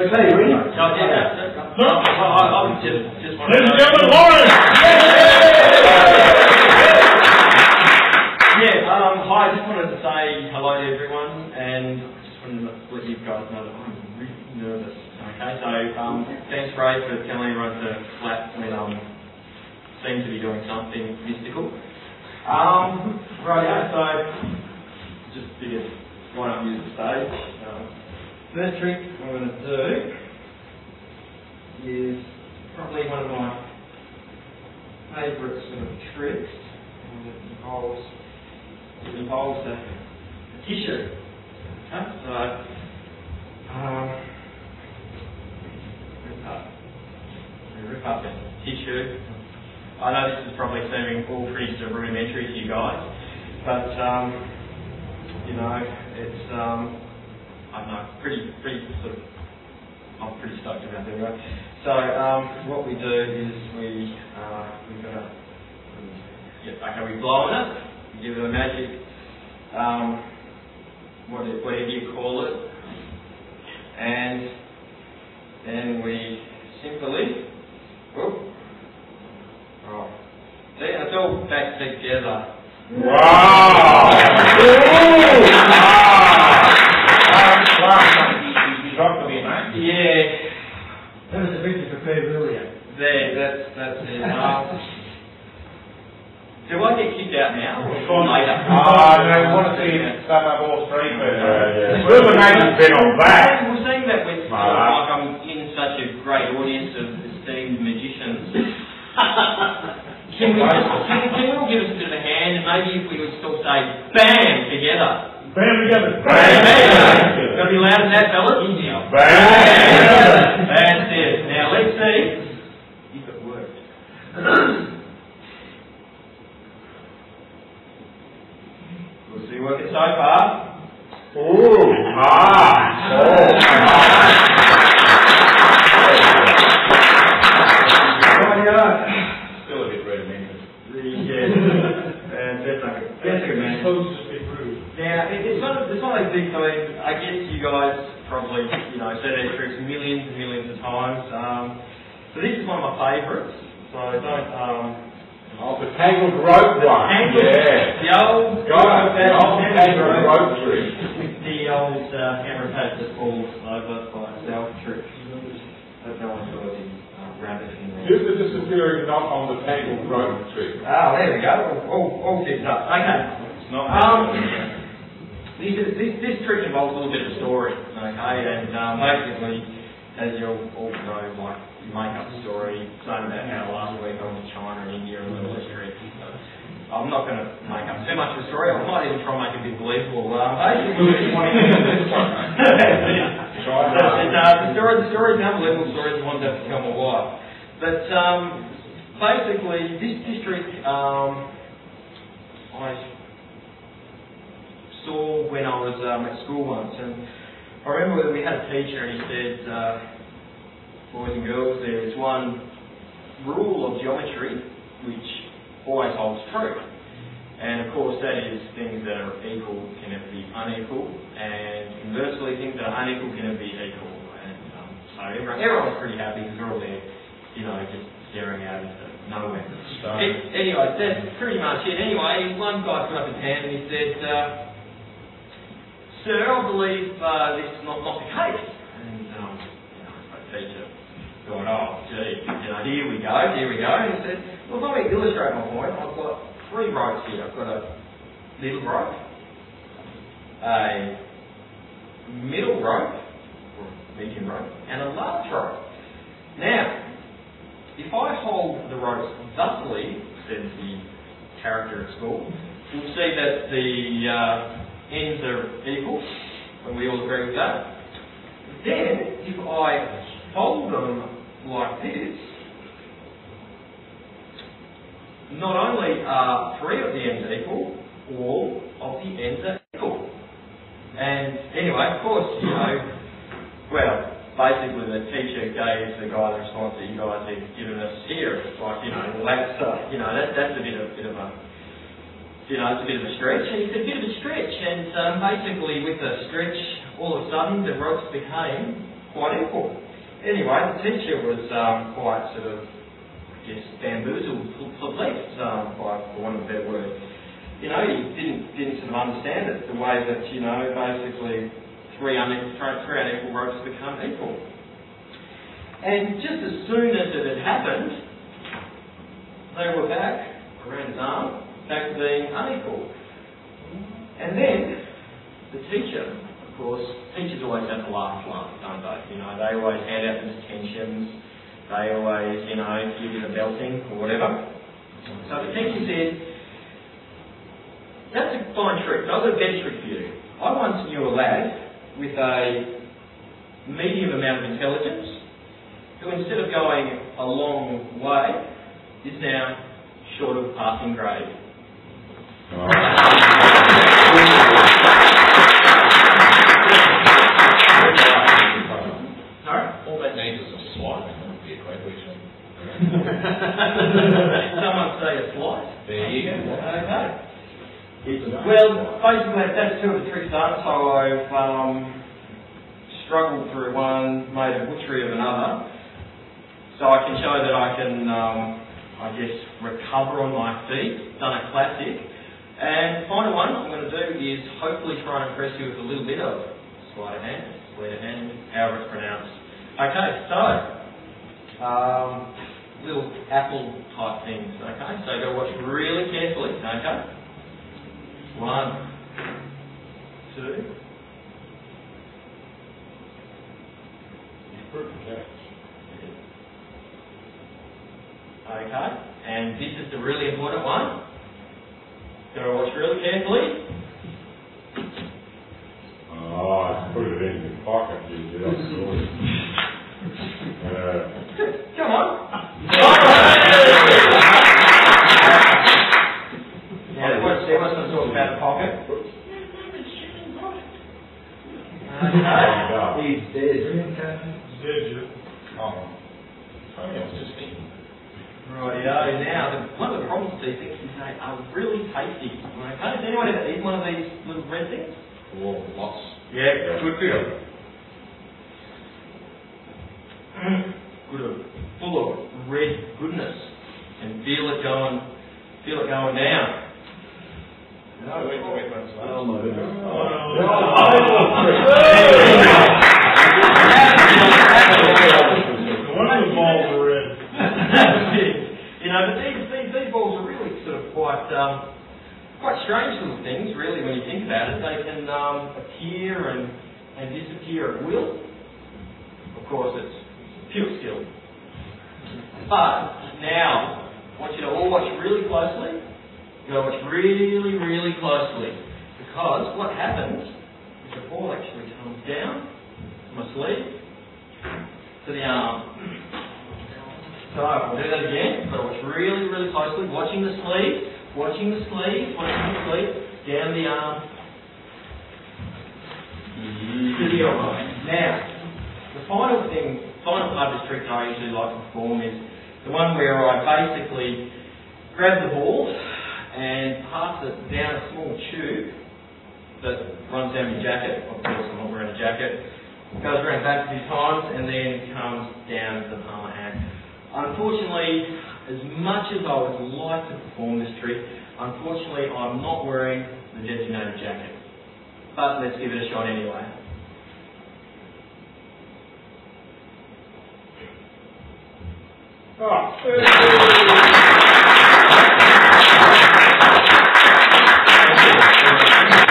Okay, ready? I was just wanted to... Ladies and gentlemen, Lawrence! Hi, I just wanted to say hello to everyone, and I just wanted to let you guys know that I'm really nervous. Okay, so thanks, Ray, for telling everyone to clap when seem to be doing something mystical. Right, so just figured why not use the stage. First trick I'm going to do is probably one of my favourite sort of tricks, and it involves a tissue. Okay, so rip up the tissue. I know this is probably seeming all pretty sort of rudimentary to you guys, but you know, it's I don't know, pretty sort of. I'm pretty stoked about that, right? So what we do is we've got to we blow on it, give it a magic whatever you call it, and then we simply see, it's all back together. Wow! Yeah. That was the picture prepared earlier. That's it. Do I get kicked out now or later? No, we want to see it start up all three first. We'll imagine been on that. We're seeing that with like I'm in such a great audience of esteemed magicians. Can we all give us a bit of a hand, and maybe if we would still say BAM together. Bam together. Bam! Got to be loud as that, fellas? Bam! That's it. Now let's see if it worked. We'll see working so far. Ooh! Still a bit rudimentary. Yeah. And that's a good man. Now, it's not a big thing. I guess you guys probably, said these tricks millions and millions of times. So this is one of my favourites. So don't... the tangled rope one. The old... tangled rope trick. The old hammer and patch that falls over by itself trick. That no one saw the rabbit in there. Use the disappearing knot on the tangled rope trick. Oh, there we go. All fixed up. Okay. It's not This trick involves a little bit of a story, okay, and basically, as you all know, like, you make up a story, saying about how last week I went to China and India and all those tricks. So I'm not going to make up too much of a story. I might even try and make it a bit believable. Basically, the story is an unbelievable story. It's one that become my wife. But basically, this trick, I saw when I was at school once, and I remember that we had a teacher and he said, boys and girls, there is one rule of geometry which always holds true, and of course that is things that are equal can never be unequal, and conversely things that are unequal can never be equal. And so everyone was pretty happy because we're all there, just staring out into nowhere. Anyway, that's pretty much it. Anyway, one guy put up his hand and he said, "Sir, I believe this is not the case." And my teacher thought, "Oh, gee, here we go. And he said, "Well, let me illustrate my point. I've got three ropes here. I've got a little rope, a middle rope, or medium rope, and a large rope. Now, if I hold the ropes thusly," says the character at school, "you'll see that the ends are equal, and we all agree with that. Then, if I fold them like this, not only are three of the ends equal, all of the ends are equal." And anyway, of course, basically the teacher gave the guy the response that you guys have given us here. It's like, that's a bit of a it's a bit of a stretch. And he said, "A bit of a stretch." And basically with the stretch, all of a sudden the ropes became quite equal. Anyway, the teacher was quite sort of, I guess, bamboozled, perplexed, for want of a better word. You know, he didn't sort of understand it, the way that, you know, basically three unequal ropes become equal. And just as soon as it had happened, they were back around his arm, back to being unequal. And then the teacher, of course, teachers always have the last laugh, don't they? You know, they always hand out the detentions, they always, you know, give you the belting or whatever. So the teacher said, that's a fine trick, but I've got a better trick for you. I once knew a lad with a medium amount of intelligence who, instead of going a long way, is now short of passing grade. All that needs is a slight, and that would be a great reason. Someone say a slice? There you go. Okay. Well, basically that's two of the tricks done. So I've struggled through one, made a butchery of another. So I can show that I can, I guess, recover on my feet. Done a classic. And the final one I'm going to do is hopefully try and impress you with a little bit of sleight of hand, however it's pronounced. Okay, so little apple type things. Okay, so you've got to watch really carefully. Okay, 1, 2. Okay, and this is the really important one. Got to watch really carefully. Oh, put it in your pocket, you did. Come on. Now, there was some sort of about a pocket. Okay. He's dead. Rightio. Now, one of the problems with these things is they are really tasty. Okay, has anyone ever eaten one of these little red things? Oh, lots. Yeah, good feel. Good, full of red goodness, and feel it going down. No, wait, one's last. Oh my goodness. One of the balls are red. You know, but these balls are really sort of quite strange little things, really, when you think about it. They can appear and disappear at will. Of course, it's pure skill. But now, I want you to all watch really closely. You've got to watch really, really closely, because what happens is the ball actually comes down to my sleeve to the arm. So I'll do that again, but watch really, really closely, watching the sleeve, down the arm, to the elbow. Now, the final part of this trick that I usually like to perform is the one where I basically grab the ball and pass it down a small tube that runs down my jacket. Of course, I'm not wearing a jacket. It goes around back a few times and then comes down to the palm of the hand. Unfortunately, as much as I would like to perform this trick, unfortunately I'm not wearing the designated jacket. But let's give it a shot anyway. Oh.